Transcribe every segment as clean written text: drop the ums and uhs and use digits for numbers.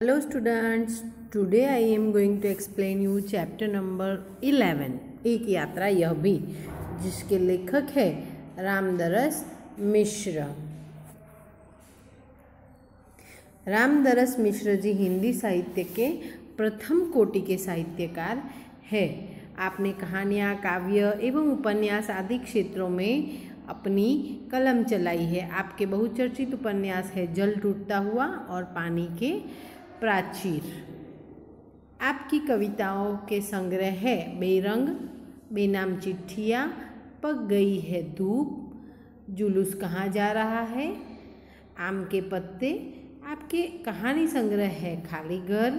Hello students, today I am going to explain you chapter number 11 एक यात्रा यह भी, जिसके लेखक है रामदरस मिश्र। रामदरस मिश्र जी हिंदी साहित्य के प्रथम कोटि के साहित्यकार है। आपने कहानियाँ, काव्य एवं उपन्यास आदि क्षेत्रों में अपनी कलम चलाई है। आपके बहुचर्चित उपन्यास है जल टूटता हुआ और पानी के प्राचीर। आपकी कविताओं के संग्रह है बेरंग, बेनाम चिट्ठियाँ, पक गई है धूप, जुलूस कहाँ जा रहा है, आम के पत्ते। आपके कहानी संग्रह है खाली घर,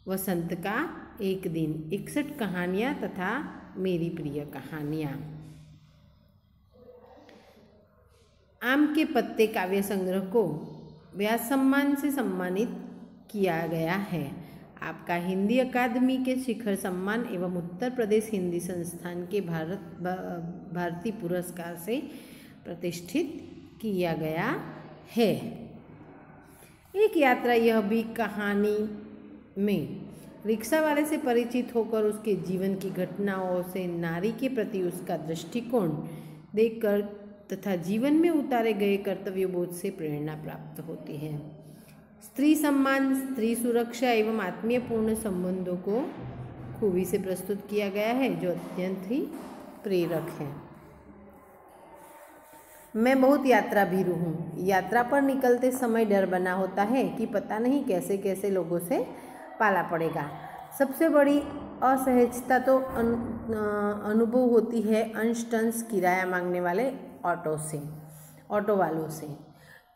वसंत का एक दिन, 61 कहानियाँ तथा मेरी प्रिय कहानियाँ। आम के पत्ते काव्य संग्रह को व्यास सम्मान से सम्मानित किया गया है। आपका हिंदी अकादमी के शिखर सम्मान एवं उत्तर प्रदेश हिंदी संस्थान के भारतीय पुरस्कार से प्रतिष्ठित किया गया है। एक यात्रा यह भी कहानी में रिक्शा वाले से परिचित होकर उसके जीवन की घटनाओं से नारी के प्रति उसका दृष्टिकोण देखकर तथा जीवन में उतारे गए कर्तव्यबोध से प्रेरणा प्राप्त होती है। स्त्री सम्मान, स्त्री सुरक्षा एवं आत्मीयपूर्ण संबंधों को खूबी से प्रस्तुत किया गया है, जो अत्यंत ही प्रेरक है। मैं बहुत यात्रा भीरू हूँ। यात्रा पर निकलते समय डर बना होता है कि पता नहीं कैसे कैसे लोगों से पाला पड़ेगा। सबसे बड़ी असहजता तो अनुभव होती है अंश-टंश किराया मांगने वाले ऑटो वालों से।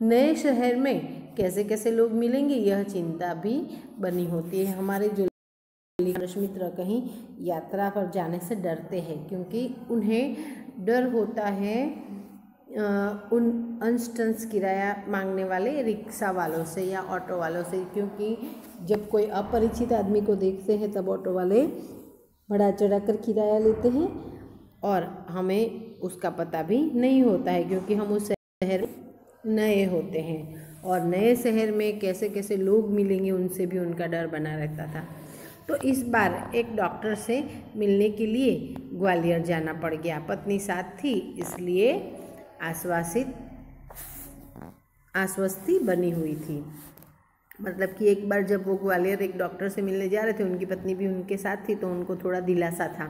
नए शहर में कैसे कैसे लोग मिलेंगे, यह चिंता भी बनी होती है। हमारे जो मित्र कहीं यात्रा पर जाने से डरते हैं, क्योंकि उन्हें डर होता है उन अंश-टंश किराया मांगने वाले रिक्शा वालों से या ऑटो वालों से, क्योंकि जब कोई अपरिचित आदमी को देखते हैं तब ऑटो वाले बढ़ा चढ़ा कर किराया लेते हैं और हमें उसका पता भी नहीं होता है, क्योंकि हम उस शहर में नए होते हैं और नए शहर में कैसे कैसे लोग मिलेंगे उनसे भी उनका डर बना रहता था। तो इस बार एक डॉक्टर से मिलने के लिए ग्वालियर जाना पड़ गया। पत्नी साथ थी, इसलिए आश्वस्ति बनी हुई थी। मतलब कि एक बार जब वो ग्वालियर एक डॉक्टर से मिलने जा रहे थे, उनकी पत्नी भी उनके साथ थी, तो उनको थोड़ा दिलासा था।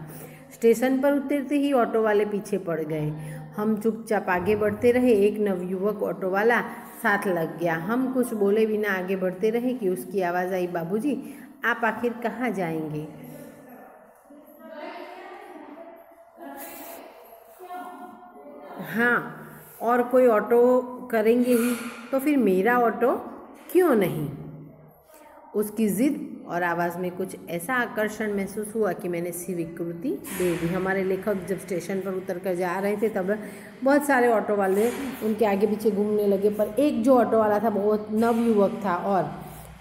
स्टेशन पर उतरते ही ऑटो वाले पीछे पड़ गए। हम चुपचाप आगे बढ़ते रहे। एक नवयुवक ऑटो वाला साथ लग गया। हम कुछ बोले बिना आगे बढ़ते रहे कि उसकी आवाज़ आई, बाबूजी आप आखिर कहाँ जाएंगे? हाँ, और कोई ऑटो करेंगे ही तो फिर मेरा ऑटो क्यों नहीं? उसकी ज़िद और आवाज़ में कुछ ऐसा आकर्षण महसूस हुआ कि मैंने स्वीकृति दे दी। हमारे लेखक जब स्टेशन पर उतर कर जा रहे थे तब बहुत सारे ऑटो वाले उनके आगे पीछे घूमने लगे, पर एक जो ऑटो वाला था बहुत नवयुवक था और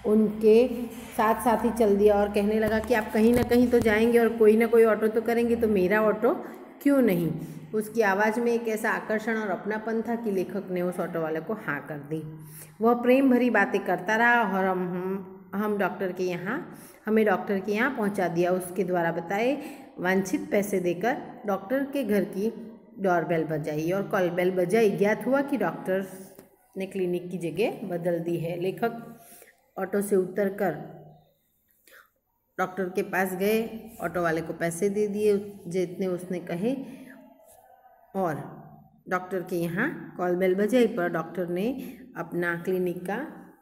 उनके साथ साथ ही चल दिया और कहने लगा कि आप कहीं ना कहीं तो जाएंगे और कोई ना कोई ऑटो तो करेंगे, तो मेरा ऑटो क्यों नहीं? उसकी आवाज़ में एक ऐसा आकर्षण और अपनापन था कि लेखक ने उस ऑटो वाले को हाँ कर दी। वह प्रेम भरी बातें करता रहा और हमें डॉक्टर के यहाँ पहुंचा दिया। उसके द्वारा बताए वांछित पैसे देकर डॉक्टर के घर की डोरबेल बजाई और कॉल बेल बजाई। ज्ञात हुआ कि डॉक्टर ने क्लिनिक की जगह बदल दी है। लेखक ऑटो से उतरकर डॉक्टर के पास गए, ऑटो वाले को पैसे दे दिए जितने उसने कहे और डॉक्टर के यहाँ कॉल बेल बजाई, पर डॉक्टर ने अपना क्लिनिक का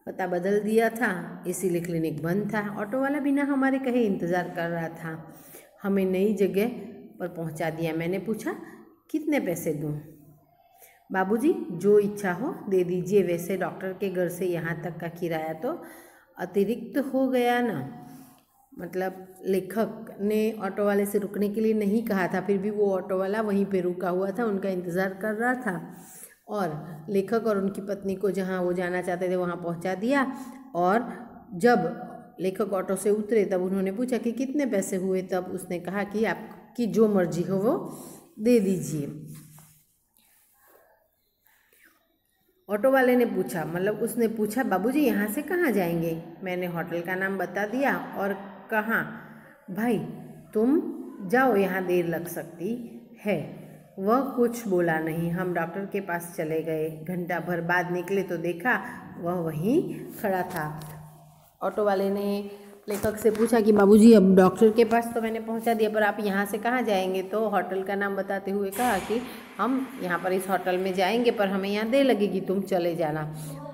पता बदल दिया था, इसीलिए क्लिनिक बंद था। ऑटो वाला बिना हमारे कहे इंतज़ार कर रहा था। हमें नई जगह पर पहुंचा दिया। मैंने पूछा कितने पैसे दूं? बाबूजी जो इच्छा हो दे दीजिए। वैसे डॉक्टर के घर से यहाँ तक का किराया तो अतिरिक्त हो गया ना। मतलब लेखक ने ऑटो वाले से रुकने के लिए नहीं कहा था, फिर भी वो ऑटो वाला वहीं पे रुका हुआ था, उनका इंतज़ार कर रहा था और लेखक और उनकी पत्नी को जहाँ वो जाना चाहते थे वहाँ पहुँचा दिया। और जब लेखक ऑटो से उतरे तब उन्होंने पूछा कि कितने पैसे हुए, तब उसने कहा कि आपकी जो मर्जी हो वो दे दीजिए। ऑटो वाले ने पूछा, मतलब उसने पूछा, बाबूजी यहाँ से कहाँ जाएंगे? मैंने होटल का नाम बता दिया और कहा, भाई तुम जाओ, यहाँ देर लग सकती है। वह कुछ बोला नहीं। हम डॉक्टर के पास चले गए। घंटा भर बाद निकले तो देखा वह वहीं खड़ा था। ऑटो वाले ने लेखक से पूछा कि बाबूजी अब डॉक्टर के पास तो मैंने पहुंचा दिया, पर आप यहाँ से कहाँ जाएंगे? तो होटल का नाम बताते हुए कहा कि हम यहाँ पर इस होटल में जाएंगे, पर हमें यहाँ देर लगेगी, तुम चले जाना।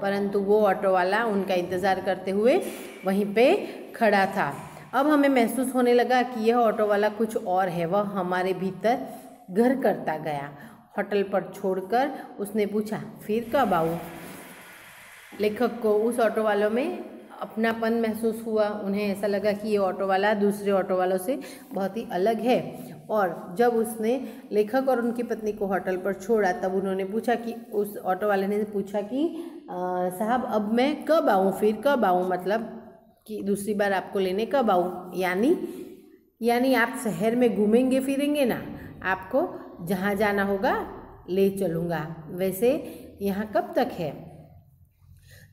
परंतु वो ऑटो वाला उनका इंतज़ार करते हुए वहीं पे खड़ा था। अब हमें महसूस होने लगा कि यह ऑटो वाला कुछ और है। वह हमारे भीतर घर करता गया। होटल पर छोड़कर उसने पूछा, फिर कब आऊँ? लेखक को उस ऑटो वालों में अपनापन महसूस हुआ। उन्हें ऐसा लगा कि ये ऑटो वाला दूसरे ऑटो वालों से बहुत ही अलग है। और जब उसने लेखक और उनकी पत्नी को होटल पर छोड़ा, तब उन्होंने पूछा कि उस ऑटो वाले ने पूछा कि साहब अब मैं कब आऊँ, फिर कब आऊँ, मतलब कि दूसरी बार आपको लेने कब आऊँ? यानी आप शहर में घूमेंगे फिरेंगे ना, आपको जहाँ जाना होगा ले चलूँगा। वैसे यहाँ कब तक है?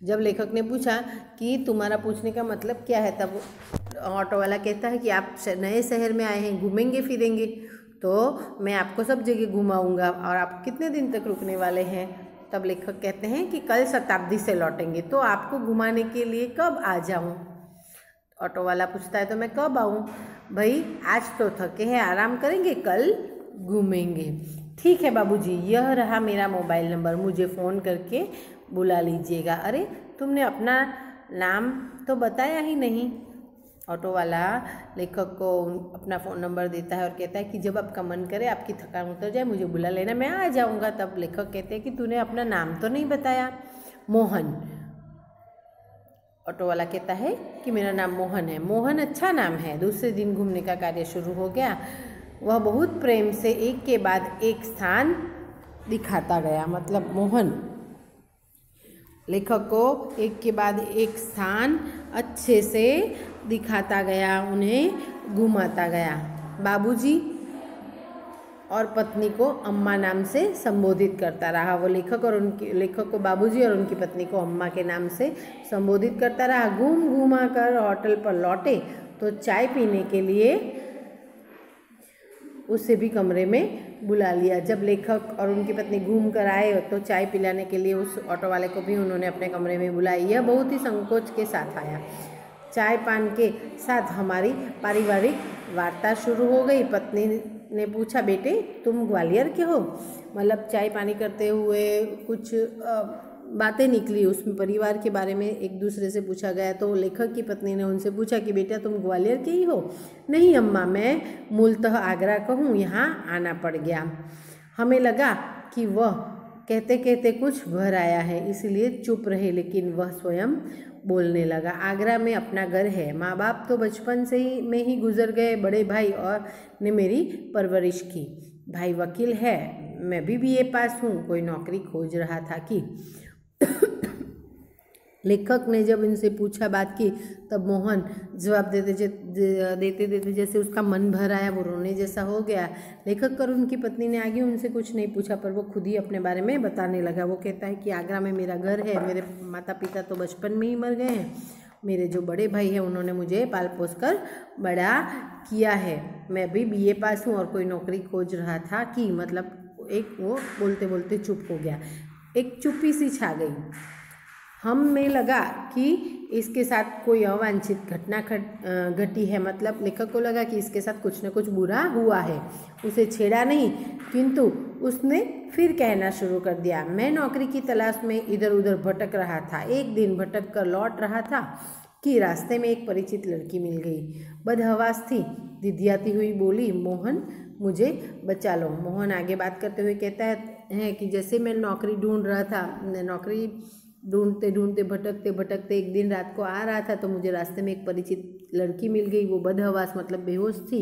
जब लेखक ने पूछा कि तुम्हारा पूछने का मतलब क्या है, तब ऑटो वाला कहता है कि आप नए शहर में आए हैं, घूमेंगे फिरेंगे, तो मैं आपको सब जगह घुमाऊंगा। और आप कितने दिन तक रुकने वाले हैं? तब लेखक कहते हैं कि कल शताब्दी से लौटेंगे, तो आपको घुमाने के लिए कब आ जाऊं? ऑटो वाला पूछता है, तो मैं कब आऊं? भाई आज तो थके हैं, आराम करेंगे, कल घूमेंगे। ठीक है बाबूजी, यह रहा मेरा मोबाइल नंबर, मुझे फ़ोन करके बुला लीजिएगा। अरे तुमने अपना नाम तो बताया ही नहीं। ऑटो वाला लेखक को अपना फ़ोन नंबर देता है और कहता है कि जब आपका मन करे, आपकी थकान उतर जाए, मुझे बुला लेना, मैं आ जाऊँगा। तब लेखक कहते हैं कि तूने अपना नाम तो नहीं बताया। मोहन। ऑटो वाला कहता है कि मेरा नाम मोहन है। मोहन अच्छा नाम है। दूसरे दिन घूमने का कार्य शुरू हो गया। वह बहुत प्रेम से एक के बाद एक स्थान दिखाता गया। मतलब मोहन लेखक को एक के बाद एक स्थान अच्छे से दिखाता गया, उन्हें घुमाता गया। बाबूजी और पत्नी को अम्मा नाम से संबोधित करता रहा। वो लेखक को बाबूजी और उनकी पत्नी को अम्मा के नाम से संबोधित करता रहा। घूमा कर होटल पर लौटे तो चाय पीने के लिए उससे भी कमरे में बुला लिया। जब लेखक और उनकी पत्नी घूम कर आए तो चाय पिलाने के लिए उस ऑटो वाले को भी उन्होंने अपने कमरे में बुलाया। यह बहुत ही संकोच के साथ आया। चाय पान के साथ हमारी पारिवारिक वार्ता शुरू हो गई। पत्नी ने पूछा, बेटे तुम ग्वालियर के हो? मतलब चाय पानी करते हुए कुछ बातें निकली, उसमें परिवार के बारे में एक दूसरे से पूछा गया। तो लेखक की पत्नी ने उनसे पूछा कि बेटा तुम ग्वालियर के ही हो? नहीं अम्मा, मैं मूलतः आगरा का हूँ, यहाँ आना पड़ गया। हमें लगा कि वह कहते कहते कुछ भर आया है, इसलिए चुप रहे, लेकिन वह स्वयं बोलने लगा। आगरा में अपना घर है, माँ बाप तो बचपन से ही में ही गुजर गए। बड़े भाई और ने मेरी परवरिश की। भाई वकील है, मैं भी BA पास हूँ, कोई नौकरी खोज रहा था कि लेखक ने जब इनसे पूछा बात की, तब मोहन जवाब देते देते जैसे उसका मन भर आया, वो रोने जैसा हो गया। लेखक और उनकी पत्नी ने आगे उनसे कुछ नहीं पूछा, पर वो खुद ही अपने बारे में बताने लगा। वो कहता है कि आगरा में मेरा घर है, मेरे माता पिता तो बचपन में ही मर गए हैं, मेरे जो बड़े भाई हैं उन्होंने मुझे पाल पोस कर बड़ा किया है, मैं भी BA पास हूँ और कोई नौकरी खोज रहा था कि मतलब एक वो बोलते बोलते चुप हो गया। एक चुप्पी सी छा गई। हमें लगा कि इसके साथ कोई अवांछित घटना घटी है। मतलब लेखक को लगा कि इसके साथ कुछ न कुछ बुरा हुआ है। उसे छेड़ा नहीं, किंतु उसने फिर कहना शुरू कर दिया, मैं नौकरी की तलाश में इधर उधर भटक रहा था। एक दिन भटक कर लौट रहा था कि रास्ते में एक परिचित लड़की मिल गई। बदहवास थी, दिधियाती हुई बोली, मोहन मुझे बचा लो। मोहन आगे बात करते हुए कहता है कि जैसे मैं नौकरी ढूंढ रहा था, नौकरी ढूंढते ढूंढते भटकते भटकते एक दिन रात को आ रहा था तो मुझे रास्ते में एक परिचित लड़की मिल गई। वो बदहवास मतलब बेहोश थी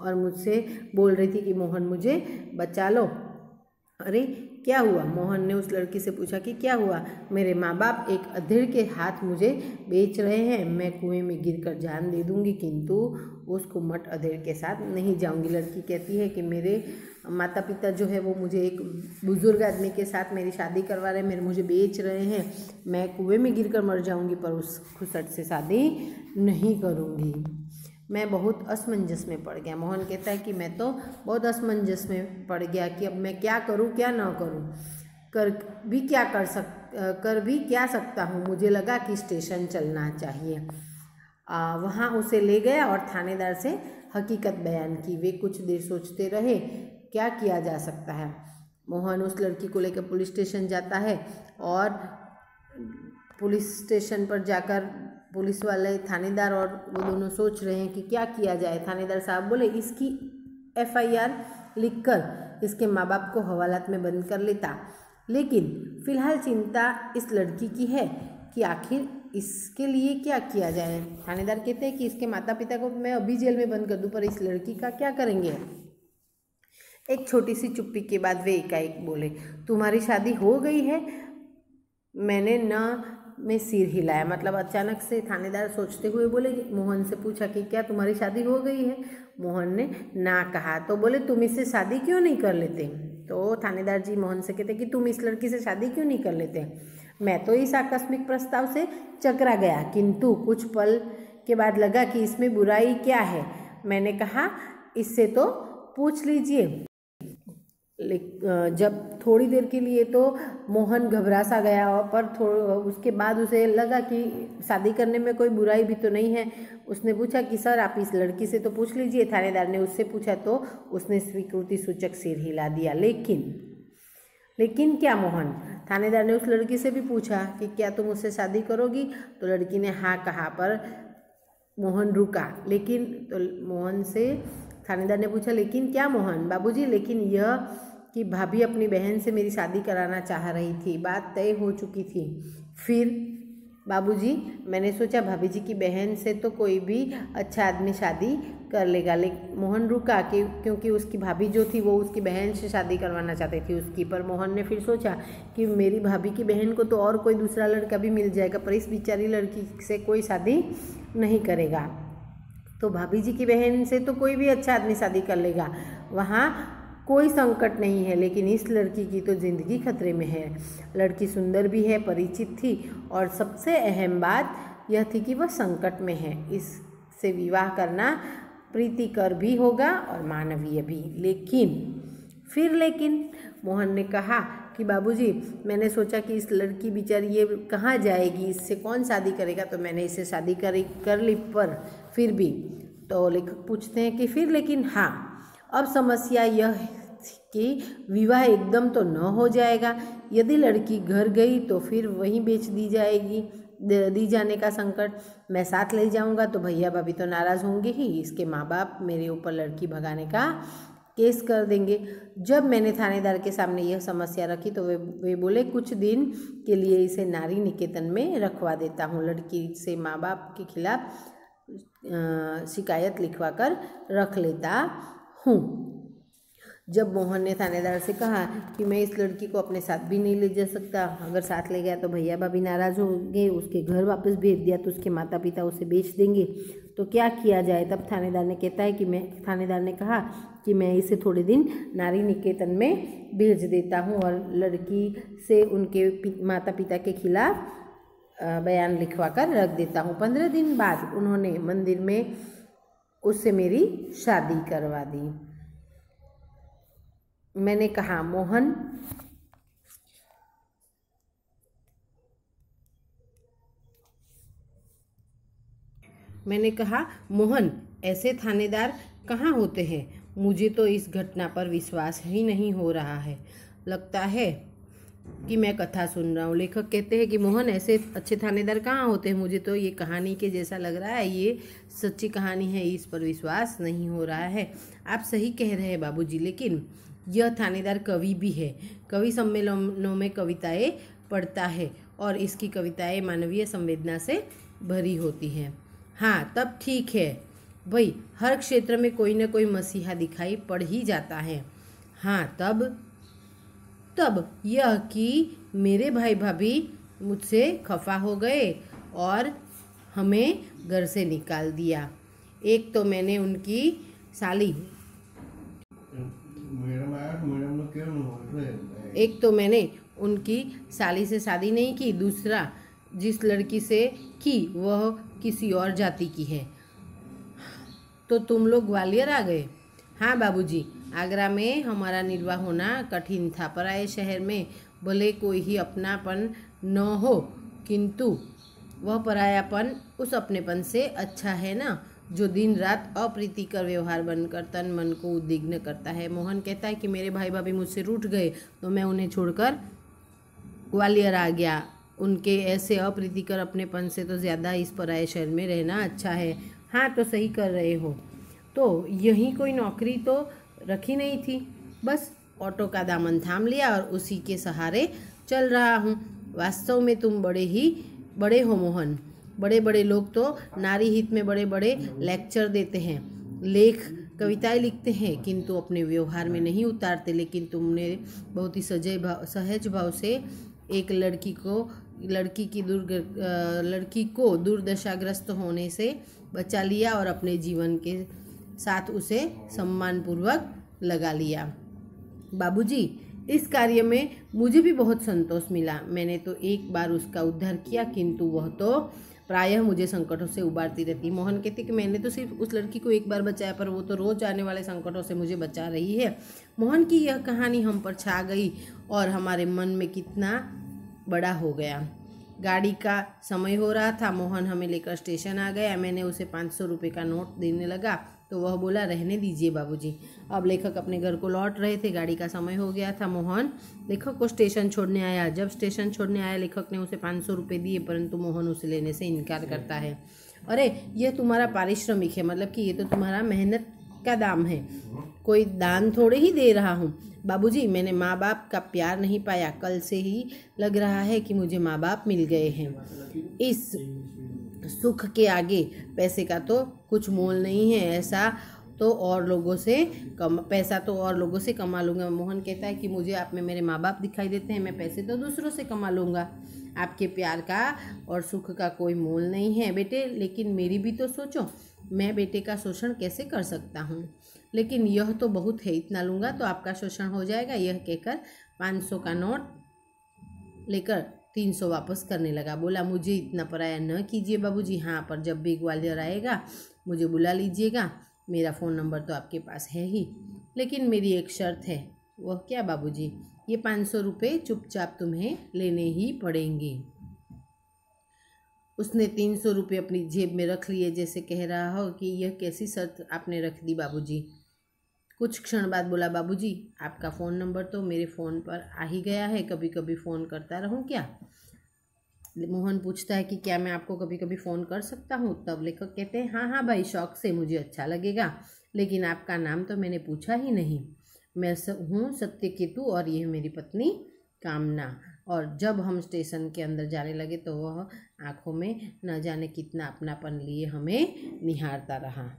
और मुझसे बोल रही थी कि मोहन मुझे बचा लो। अरे क्या हुआ? मोहन ने उस लड़की से पूछा कि क्या हुआ? मेरे माँ बाप एक अधेड़ के हाथ मुझे बेच रहे हैं, मैं कुएं में गिरकर जान दे दूंगी, किंतु उस कुमट अधेड़ के साथ नहीं जाऊंगी। लड़की कहती है कि मेरे माता पिता जो है वो मुझे एक बुज़ुर्ग आदमी के साथ मेरी शादी करवा रहे हैं, मुझे बेच रहे हैं, मैं कुएं में गिरकर मर जाऊंगी पर उस खुसट से शादी नहीं करूंगी। मैं बहुत असमंजस में पड़ गया। मोहन कहता है कि मैं तो बहुत असमंजस में पड़ गया कि अब मैं क्या करूं क्या ना करूं, कर भी क्या सकता हूं। मुझे लगा कि स्टेशन चलना चाहिए। वहाँ उसे ले गया और थानेदार से हकीकत बयान की। वे कुछ देर सोचते रहे, क्या किया जा सकता है। मोहन उस लड़की को लेकर पुलिस स्टेशन जाता है और पुलिस स्टेशन पर जाकर पुलिस वाले थानेदार और वो दोनों सोच रहे हैं कि क्या किया जाए। थानेदार साहब बोले, इसकी FIR लिखकर इसके माँ बाप को हवालात में बंद कर लेता, लेकिन फ़िलहाल चिंता इस लड़की की है कि आखिर इसके लिए क्या किया जाए। थानेदार कहते हैं कि इसके माता पिता को मैं अभी जेल में बंद कर दूं, पर इस लड़की का क्या करेंगे। एक छोटी सी चुप्पी के बाद वे एकाएक बोले, तुम्हारी शादी हो गई है। मैंने में सिर हिलाया। मतलब अचानक से थानेदार सोचते हुए बोले, मोहन से पूछा कि क्या तुम्हारी शादी हो गई है। मोहन ने ना कहा। तो बोले, तुम इससे शादी क्यों नहीं कर लेते। तो थानेदार जी मोहन से कहते कि तुम इस लड़की से शादी क्यों नहीं कर लेते। मैं तो इस आकस्मिक प्रस्ताव से चकरा गया, किंतु कुछ पल के बाद लगा कि इसमें बुराई क्या है। मैंने कहा, इससे तो पूछ लीजिए। जब थोड़ी देर के लिए तो मोहन घबरा सा गया, पर उसके बाद उसे लगा कि शादी करने में कोई बुराई भी तो नहीं है। उसने पूछा कि सर आप इस लड़की से तो पूछ लीजिए। थानेदार ने उससे पूछा तो उसने स्वीकृति सूचक सिर हिला दिया। लेकिन क्या मोहन। थानेदार ने उस लड़की से भी पूछा कि क्या तुम उससे शादी करोगी। तो लड़की ने हाँ कहा, पर मोहन रुका। लेकिन तो मोहन से थानेदार ने पूछा, लेकिन क्या मोहन। बाबूजी, लेकिन यह कि भाभी अपनी बहन से मेरी शादी कराना चाह रही थी, बात तय हो चुकी थी। फिर बाबूजी, मैंने सोचा भाभी जी की बहन से तो कोई भी अच्छा आदमी शादी कर लेगा। लेकिन मोहन रुका क्योंकि उसकी भाभी जो थी वो उसकी बहन से शादी करवाना चाहती थी उसकी। पर मोहन ने फिर सोचा कि मेरी भाभी की बहन को तो और कोई दूसरा लड़का भी मिल जाएगा, पर इस बेचारी लड़की से कोई शादी नहीं करेगा। तो भाभी जी की बहन से तो कोई भी अच्छा आदमी शादी कर लेगा, वहाँ कोई संकट नहीं है। लेकिन इस लड़की की तो ज़िंदगी खतरे में है। लड़की सुंदर भी है, परिचित थी, और सबसे अहम बात यह थी कि वह संकट में है। इससे विवाह करना प्रीतिकर भी होगा और मानवीय भी। लेकिन मोहन ने कहा कि बाबूजी, मैंने सोचा कि इस लड़की बेचारी ये कहाँ जाएगी, इससे कौन शादी करेगा, तो मैंने इससे शादी कर ली। पर फिर भी तो लेखक पूछते हैं कि फिर लेकिन हाँ, अब समस्या यह कि विवाह एकदम तो न हो जाएगा। यदि लड़की घर गई तो फिर वहीं बेच दी जाने का संकट। मैं साथ ले जाऊंगा तो भैया भाभी तो नाराज़ होंगे ही। इसके माँ बाप मेरे ऊपर लड़की भगाने का केस कर देंगे। जब मैंने थानेदार के सामने यह समस्या रखी तो वे बोले, कुछ दिन के लिए इसे नारी निकेतन में रखवा देता हूँ। लड़की से माँ बाप के खिलाफ शिकायत लिखवा कर रख लेता हूँ। जब मोहन ने थानेदार से कहा कि मैं इस लड़की को अपने साथ भी नहीं ले जा सकता, अगर साथ ले गया तो भैया भाभी नाराज़ होंगे, उसके घर वापस भेज दिया तो उसके माता पिता उसे बेच देंगे, तो क्या किया जाए। तब थानेदार ने कहा कि मैं इसे थोड़े दिन नारी निकेतन में भेज देता हूँ और लड़की से उनके माता पिता के खिलाफ बयान लिखवा कर रख देता हूँ। 15 दिन बाद उन्होंने मंदिर में उससे मेरी शादी करवा दी। मैंने कहा, मोहन ऐसे थानेदार कहाँ होते हैं। मुझे तो इस घटना पर विश्वास ही नहीं हो रहा है। लगता है कि मैं कथा सुन रहा हूँ। लेखक कहते हैं कि मोहन ऐसे अच्छे थानेदार कहाँ होते हैं। मुझे तो ये कहानी के जैसा लग रहा है, ये सच्ची कहानी है, इस पर विश्वास नहीं हो रहा है। आप सही कह रहे हैं बाबूजी, लेकिन यह थानेदार कवि भी है। कवि सम्मेलनों में कविताएं पढ़ता है और इसकी कविताएं मानवीय संवेदना से भरी होती हैं। हाँ, तब ठीक है भाई, हर क्षेत्र में कोई न कोई मसीहा दिखाई पड़ ही जाता है। हाँ, तब यह कि मेरे भाई भाभी मुझसे खफा हो गए और हमें घर से निकाल दिया। एक तो मैंने उनकी साली एक तो मैंने उनकी साली से शादी नहीं की, दूसरा जिस लड़की से की वह किसी और जाति की है। तो तुम लोग ग्वालियर आ गए? हाँ बाबूजी, आगरा में हमारा निर्वाह होना कठिन था। पराए शहर में भले कोई ही अपनापन न हो, किंतु वह परायापन उस अपनेपन से अच्छा है ना, जो दिन रात अप्रीतिकर व्यवहार बनकर तन मन को उद्विग्न करता है। मोहन कहता है कि मेरे भाई भाभी मुझसे रूठ गए तो मैं उन्हें छोड़कर ग्वालियर आ गया। उनके ऐसे अप्रीतिकर अपनेपन से तो ज़्यादा इस पराये शहर में रहना अच्छा है। हाँ, तो सही कर रहे हो। तो यहीं कोई नौकरी तो रखी नहीं थी, बस ऑटो का दामन थाम लिया और उसी के सहारे चल रहा हूँ। वास्तव में तुम बड़े हो मोहन। बड़े बड़े लोग तो नारी हित में बड़े बड़े लेक्चर देते हैं, लेख कविताएं लिखते हैं, किंतु अपने व्यवहार में नहीं उतारते। लेकिन तुमने बहुत ही सहज भाव से एक लड़की को दुर्दशाग्रस्त होने से बचा लिया और अपने जीवन के साथ उसे सम्मानपूर्वक लगा लिया। बाबूजी, इस कार्य में मुझे भी बहुत संतोष मिला। मैंने तो एक बार उसका उद्धार किया, किंतु वह तो प्रायः मुझे संकटों से उबारती रहती। मोहन कहते कि मैंने तो सिर्फ उस लड़की को एक बार बचाया, पर वो तो रोज आने वाले संकटों से मुझे बचा रही है। मोहन की यह कहानी हम पर छा गई और हमारे मन में कितना बड़ा हो गया। गाड़ी का समय हो रहा था। मोहन हमें लेकर स्टेशन आ गया। मैंने उसे 500 रुपये का नोट देने लगा तो वह बोला, रहने दीजिए बाबूजी। अब लेखक अपने घर को लौट रहे थे। गाड़ी का समय हो गया था। मोहन लेखक को स्टेशन छोड़ने आया। जब स्टेशन छोड़ने आया, लेखक ने उसे 500 रुपये दिए, परंतु मोहन उसे लेने से इनकार करता है। अरे, यह तुम्हारा पारिश्रमिक है, मतलब कि ये तो तुम्हारा मेहनत का दाम है, कोई दान थोड़े ही दे रहा हूँ। बाबूजी, मैंने माँ बाप का प्यार नहीं पाया। कल से ही लग रहा है कि मुझे माँ बाप मिल गए हैं। इस सुख के आगे पैसे का तो कुछ मोल नहीं है। पैसा तो और लोगों से कमा लूँगा। मोहन कहता है कि मुझे आप में मेरे माँ बाप दिखाई देते हैं, मैं पैसे तो दूसरों से कमा लूँगा। आपके प्यार का और सुख का कोई मोल नहीं है बेटे, लेकिन मेरी भी तो सोचो, मैं बेटे का शोषण कैसे कर सकता हूँ। लेकिन यह तो बहुत है, इतना लूँगा तो आपका शोषण हो जाएगा। यह कहकर 500 का नोट लेकर 300 वापस करने लगा। बोला, मुझे इतना पराया न कीजिए बाबूजी। हाँ, पर जब भी ग्वालियर आएगा मुझे बुला लीजिएगा। मेरा फ़ोन नंबर तो आपके पास है ही, लेकिन मेरी एक शर्त है। वह क्या बाबूजी? ये 500 रुपये चुपचाप तुम्हें लेने ही पड़ेंगे। उसने 300 रुपये अपनी जेब में रख लिए, जैसे कह रहा हो कि यह कैसी शर्त आपने रख दी बाबूजी। कुछ क्षण बाद बोला, बाबूजी, आपका फ़ोन नंबर तो मेरे फ़ोन पर आ ही गया है, कभी कभी फ़ोन करता रहूं क्या? मोहन पूछता है कि क्या मैं आपको कभी कभी फ़ोन कर सकता हूँ? तब लेखक कहते हैं, हाँ हाँ भाई, शौक़ से, मुझे अच्छा लगेगा, लेकिन आपका नाम तो मैंने पूछा ही नहीं। मैं हूँ सत्यकेतु और यह मेरी पत्नी कामना। और जब हम स्टेशन के अंदर जाने लगे तो वह आँखों में न जाने कितना अपनापन लिए हमें निहारता रहा।